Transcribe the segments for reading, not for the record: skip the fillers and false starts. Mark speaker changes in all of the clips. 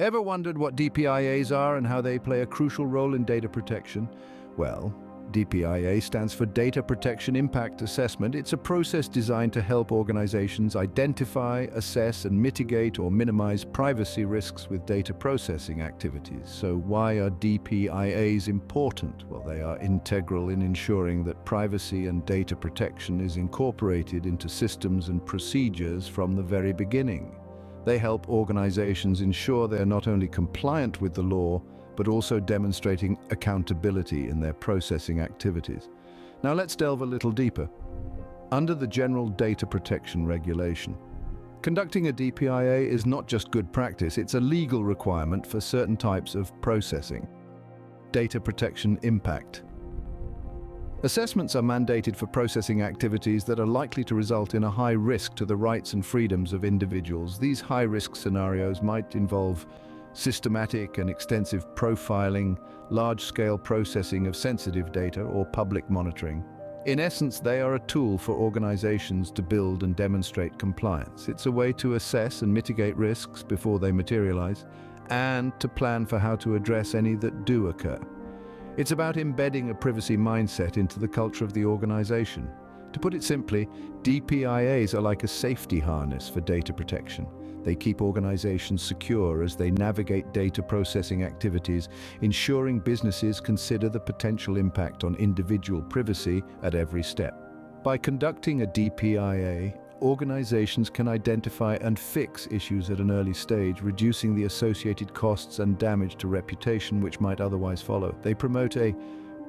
Speaker 1: Ever wondered what DPIAs are and how they play a crucial role in data protection? Well, DPIA stands for Data Protection Impact Assessment. It's a process designed to help organizations identify, assess, and mitigate or minimize privacy risks with data processing activities. So why are DPIAs important? Well, they are integral in ensuring that privacy and data protection is incorporated into systems and procedures from the very beginning. They help organizations ensure they are not only compliant with the law, but also demonstrating accountability in their processing activities. Now let's delve a little deeper. Under the General Data Protection Regulation, conducting a DPIA is not just good practice, it's a legal requirement for certain types of processing. Data protection impact. Assessments are mandated for processing activities that are likely to result in a high risk to the rights and freedoms of individuals. These high-risk scenarios might involve systematic and extensive profiling, large-scale processing of sensitive data, or public monitoring. In essence, they are a tool for organizations to build and demonstrate compliance. It's a way to assess and mitigate risks before they materialize, and to plan for how to address any that do occur. It's about embedding a privacy mindset into the culture of the organization. To put it simply, DPIAs are like a safety harness for data protection. They keep organizations secure as they navigate data processing activities, ensuring businesses consider the potential impact on individual privacy at every step. By conducting a DPIA, organizations can identify and fix issues at an early stage, reducing the associated costs and damage to reputation which might otherwise follow. They promote a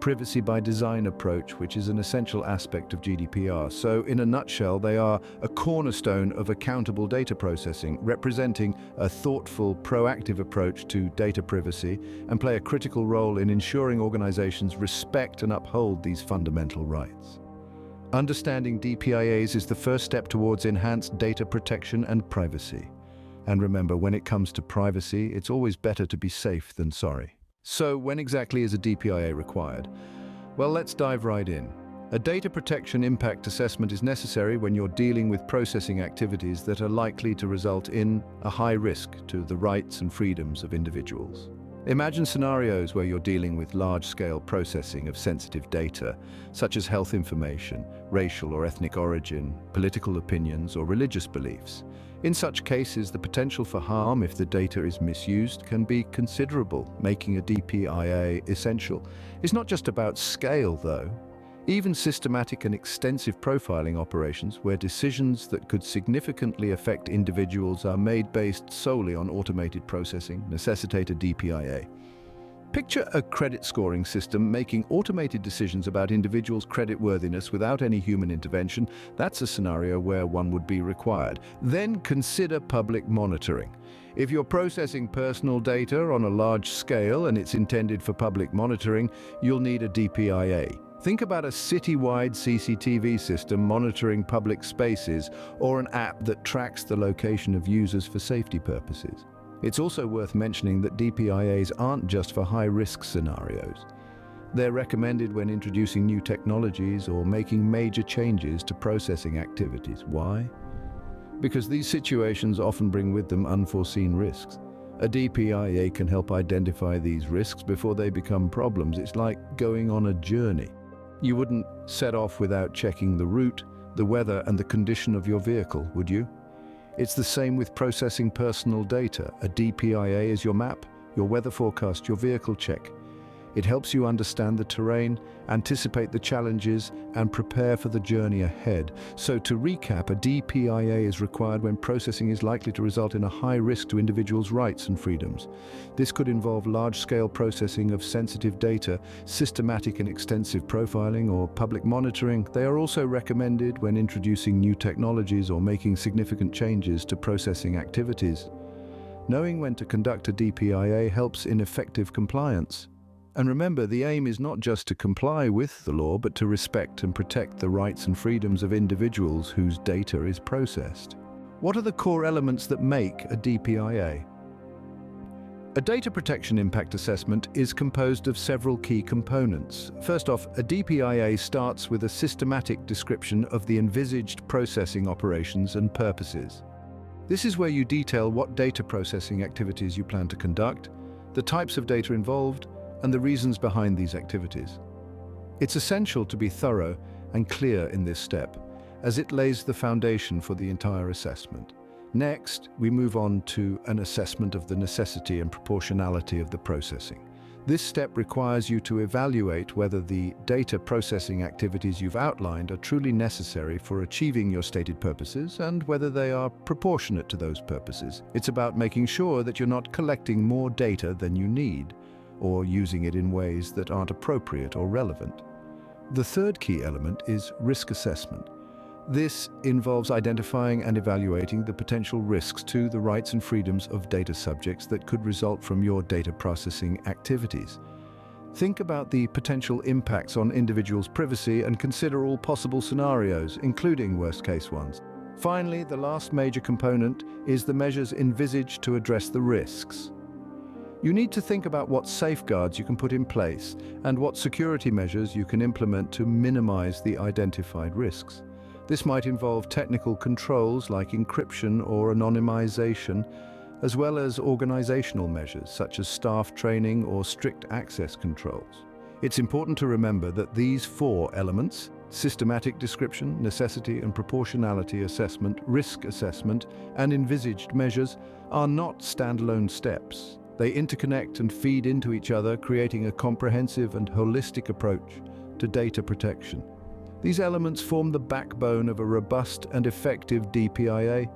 Speaker 1: privacy by design approach, which is an essential aspect of GDPR. So, in a nutshell, they are a cornerstone of accountable data processing, representing a thoughtful, proactive approach to data privacy, and play a critical role in ensuring organizations respect and uphold these fundamental rights. Understanding DPIAs is the first step towards enhanced data protection and privacy. And remember, when it comes to privacy, it's always better to be safe than sorry. So, when exactly is a DPIA required? Well, let's dive right in. A data protection impact assessment is necessary when you're dealing with processing activities that are likely to result in a high risk to the rights and freedoms of individuals. Imagine scenarios where you're dealing with large-scale processing of sensitive data, such as health information, racial or ethnic origin, political opinions, or religious beliefs. In such cases, the potential for harm if the data is misused can be considerable, making a DPIA essential. It's not just about scale, though. Even systematic and extensive profiling operations, where decisions that could significantly affect individuals are made based solely on automated processing, necessitate a DPIA. Picture a credit scoring system making automated decisions about individuals' creditworthiness without any human intervention. That's a scenario where one would be required. Then consider public monitoring. If you're processing personal data on a large scale and it's intended for public monitoring, you'll need a DPIA. Think about a citywide CCTV system monitoring public spaces, or an app that tracks the location of users for safety purposes. It's also worth mentioning that DPIAs aren't just for high-risk scenarios. They're recommended when introducing new technologies or making major changes to processing activities. Why? Because these situations often bring with them unforeseen risks. A DPIA can help identify these risks before they become problems. It's like going on a journey. You wouldn't set off without checking the route, the weather, and the condition of your vehicle, would you? It's the same with processing personal data. A DPIA is your map, your weather forecast, your vehicle check. It helps you understand the terrain, anticipate the challenges, and prepare for the journey ahead. So to recap, a DPIA is required when processing is likely to result in a high risk to individuals' rights and freedoms. This could involve large-scale processing of sensitive data, systematic and extensive profiling, or public monitoring. They are also recommended when introducing new technologies or making significant changes to processing activities. Knowing when to conduct a DPIA helps in effective compliance. And remember, the aim is not just to comply with the law, but to respect and protect the rights and freedoms of individuals whose data is processed. What are the core elements that make a DPIA? A data protection impact assessment is composed of several key components. First off, a DPIA starts with a systematic description of the envisaged processing operations and purposes. This is where you detail what data processing activities you plan to conduct, the types of data involved, and the reasons behind these activities. It's essential to be thorough and clear in this step, as it lays the foundation for the entire assessment. Next, we move on to an assessment of the necessity and proportionality of the processing. This step requires you to evaluate whether the data processing activities you've outlined are truly necessary for achieving your stated purposes and whether they are proportionate to those purposes. It's about making sure that you're not collecting more data than you need or using it in ways that aren't appropriate or relevant. The third key element is risk assessment. This involves identifying and evaluating the potential risks to the rights and freedoms of data subjects that could result from your data processing activities. Think about the potential impacts on individuals' privacy and consider all possible scenarios, including worst-case ones. Finally, the last major component is the measures envisaged to address the risks. You need to think about what safeguards you can put in place and what security measures you can implement to minimize the identified risks. This might involve technical controls like encryption or anonymization, as well as organizational measures such as staff training or strict access controls. It's important to remember that these four elements, systematic description, necessity and proportionality assessment, risk assessment, and envisaged measures, are not standalone steps. They interconnect and feed into each other, creating a comprehensive and holistic approach to data protection. These elements form the backbone of a robust and effective DPIA.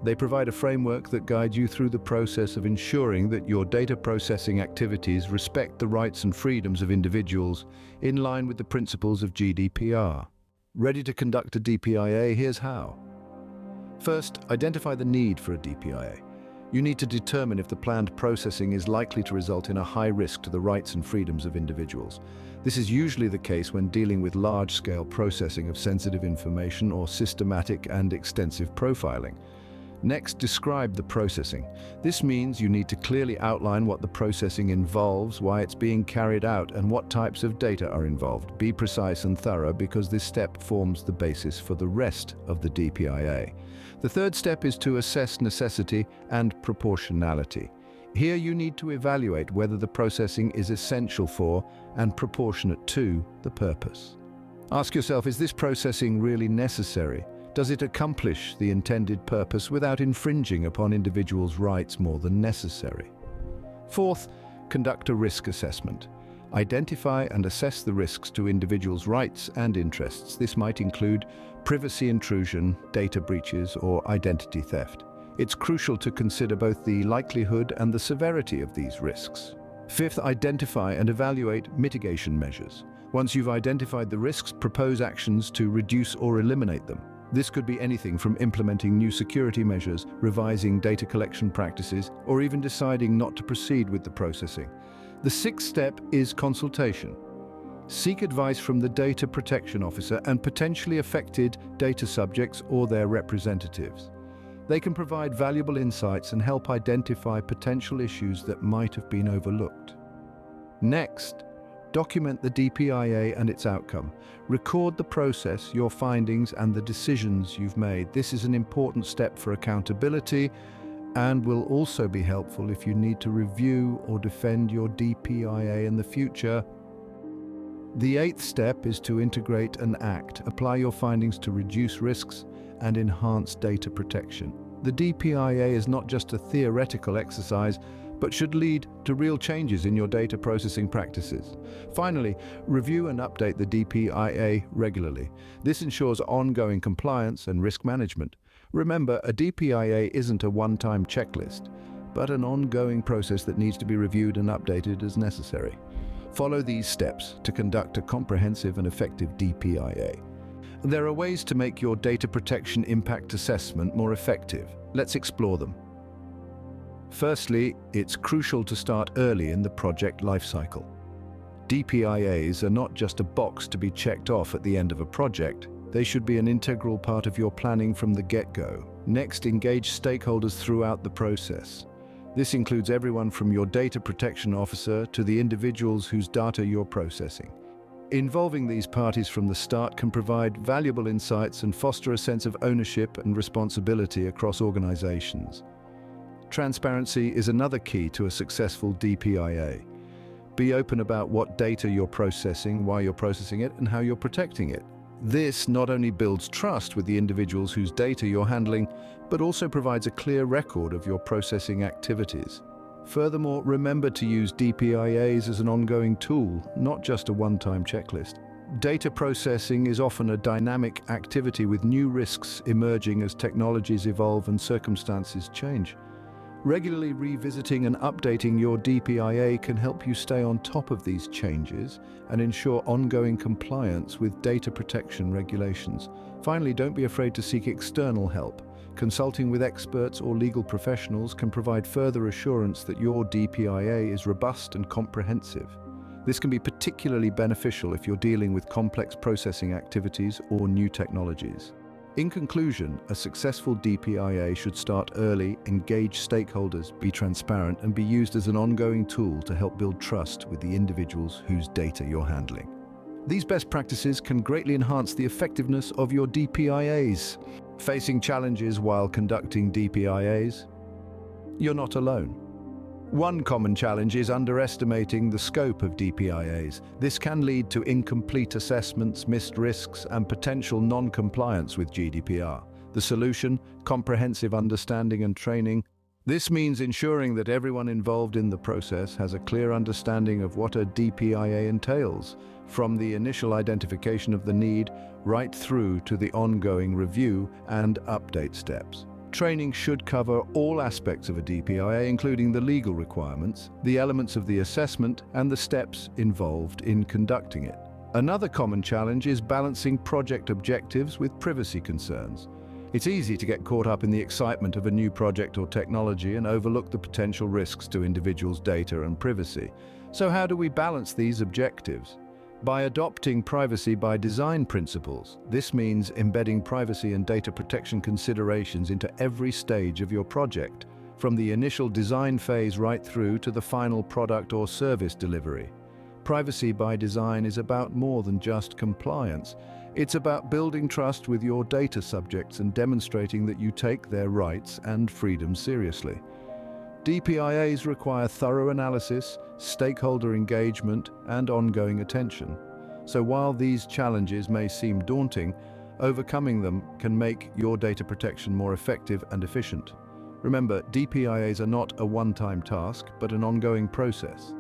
Speaker 1: They provide a framework that guides you through the process of ensuring that your data processing activities respect the rights and freedoms of individuals in line with the principles of GDPR. Ready to conduct a DPIA? Here's how. First, identify the need for a DPIA. You need to determine if the planned processing is likely to result in a high risk to the rights and freedoms of individuals. This is usually the case when dealing with large-scale processing of sensitive information or systematic and extensive profiling. Next, describe the processing. This means you need to clearly outline what the processing involves, why it's being carried out, and what types of data are involved. Be precise and thorough because this step forms the basis for the rest of the DPIA. The third step is to assess necessity and proportionality. Here you need to evaluate whether the processing is essential for and proportionate to the purpose. Ask yourself, is this processing really necessary? Does it accomplish the intended purpose without infringing upon individuals' rights more than necessary? Fourth, conduct a risk assessment. Identify and assess the risks to individuals' rights and interests. This might include privacy intrusion, data breaches, or identity theft. It's crucial to consider both the likelihood and the severity of these risks. Fifth, identify and evaluate mitigation measures. Once you've identified the risks, propose actions to reduce or eliminate them. This could be anything from implementing new security measures, revising data collection practices, or even deciding not to proceed with the processing. The sixth step is consultation. Seek advice from the data protection officer and potentially affected data subjects or their representatives. They can provide valuable insights and help identify potential issues that might have been overlooked. Next, document the DPIA and its outcome. Record the process, your findings, and the decisions you've made. This is an important step for accountability and will also be helpful if you need to review or defend your DPIA in the future. The eighth step is to integrate and act. Apply your findings to reduce risks and enhance data protection. The DPIA is not just a theoretical exercise, but should lead to real changes in your data processing practices. Finally, review and update the DPIA regularly. This ensures ongoing compliance and risk management. Remember, a DPIA isn't a one-time checklist, but an ongoing process that needs to be reviewed and updated as necessary. Follow these steps to conduct a comprehensive and effective DPIA. There are ways to make your data protection impact assessment more effective. Let's explore them. Firstly, it's crucial to start early in the project lifecycle. DPIAs are not just a box to be checked off at the end of a project. They should be an integral part of your planning from the get-go. Next, engage stakeholders throughout the process. This includes everyone from your data protection officer to the individuals whose data you're processing. Involving these parties from the start can provide valuable insights and foster a sense of ownership and responsibility across organizations. Transparency is another key to a successful DPIA. Be open about what data you're processing, why you're processing it, and how you're protecting it. This not only builds trust with the individuals whose data you're handling, but also provides a clear record of your processing activities. Furthermore, remember to use DPIAs as an ongoing tool, not just a one-time checklist. Data processing is often a dynamic activity with new risks emerging as technologies evolve and circumstances change. Regularly revisiting and updating your DPIA can help you stay on top of these changes and ensure ongoing compliance with data protection regulations. Finally, don't be afraid to seek external help. Consulting with experts or legal professionals can provide further assurance that your DPIA is robust and comprehensive. This can be particularly beneficial if you're dealing with complex processing activities or new technologies. In conclusion, a successful DPIA should start early, engage stakeholders, be transparent, and be used as an ongoing tool to help build trust with the individuals whose data you're handling. These best practices can greatly enhance the effectiveness of your DPIAs. Facing challenges while conducting DPIAs? You're not alone. One common challenge is underestimating the scope of DPIAs. This can lead to incomplete assessments, missed risks, and potential non-compliance with GDPR. The solution: comprehensive understanding and training. This means ensuring that everyone involved in the process has a clear understanding of what a DPIA entails, from the initial identification of the need right through to the ongoing review and update steps. Training should cover all aspects of a DPIA, including the legal requirements, the elements of the assessment, and the steps involved in conducting it. Another common challenge is balancing project objectives with privacy concerns. It's easy to get caught up in the excitement of a new project or technology and overlook the potential risks to individuals' data and privacy. So how do we balance these objectives? By adopting privacy by design principles. This means embedding privacy and data protection considerations into every stage of your project, from the initial design phase right through to the final product or service delivery. Privacy by design is about more than just compliance. It's about building trust with your data subjects and demonstrating that you take their rights and freedoms seriously. DPIAs require thorough analysis, stakeholder engagement, and ongoing attention. So while these challenges may seem daunting, overcoming them can make your data protection more effective and efficient. Remember, DPIAs are not a one-time task, but an ongoing process.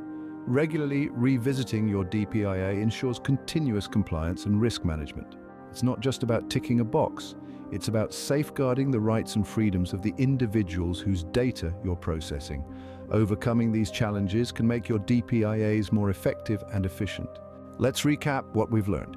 Speaker 1: Regularly revisiting your DPIA ensures continuous compliance and risk management. It's not just about ticking a box. It's about safeguarding the rights and freedoms of the individuals whose data you're processing. Overcoming these challenges can make your DPIAs more effective and efficient. Let's recap what we've learned.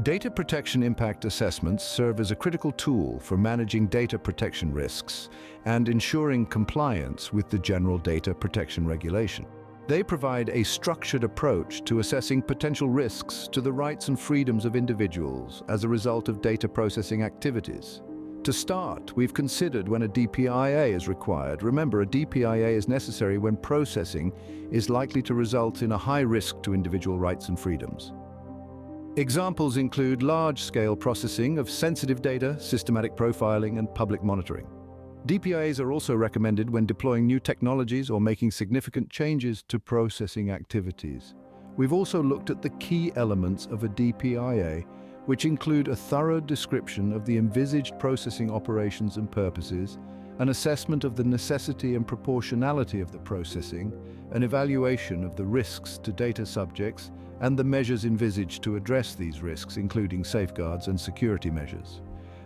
Speaker 1: Data protection impact assessments serve as a critical tool for managing data protection risks and ensuring compliance with the General Data Protection Regulation. They provide a structured approach to assessing potential risks to the rights and freedoms of individuals as a result of data processing activities. To start, we've considered when a DPIA is required. Remember, a DPIA is necessary when processing is likely to result in a high risk to individual rights and freedoms. Examples include large-scale processing of sensitive data, systematic profiling, and public monitoring. DPIAs are also recommended when deploying new technologies or making significant changes to processing activities. We've also looked at the key elements of a DPIA, which include a thorough description of the envisaged processing operations and purposes, an assessment of the necessity and proportionality of the processing, an evaluation of the risks to data subjects, and the measures envisaged to address these risks, including safeguards and security measures.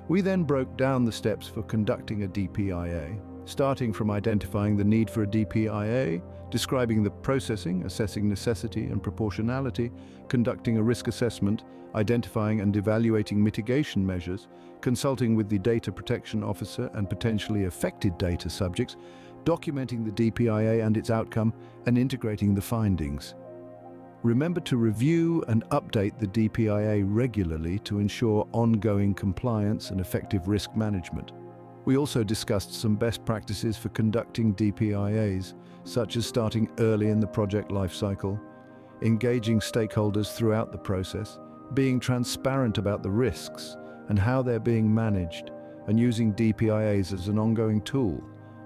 Speaker 1: We then broke down the steps for conducting a DPIA, starting from identifying the need for a DPIA, describing the processing, assessing necessity and proportionality, conducting a risk assessment, identifying and evaluating mitigation measures, consulting with the data protection officer and potentially affected data subjects, documenting the DPIA and its outcome, and integrating the findings. Remember to review and update the DPIA regularly to ensure ongoing compliance and effective risk management. We also discussed some best practices for conducting DPIAs, such as starting early in the project lifecycle, engaging stakeholders throughout the process, being transparent about the risks and how they're being managed, and using DPIAs as an ongoing tool,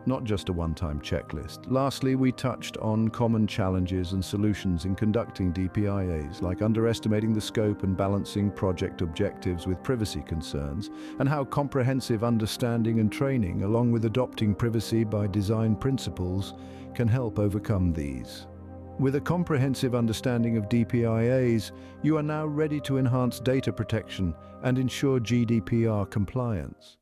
Speaker 1: not just a one-time checklist. Lastly, we touched on common challenges and solutions in conducting DPIAs, like underestimating the scope and balancing project objectives with privacy concerns, and how comprehensive understanding and training, along with adopting privacy by design principles, can help overcome these. With a comprehensive understanding of DPIAs, you are now ready to enhance data protection and ensure GDPR compliance.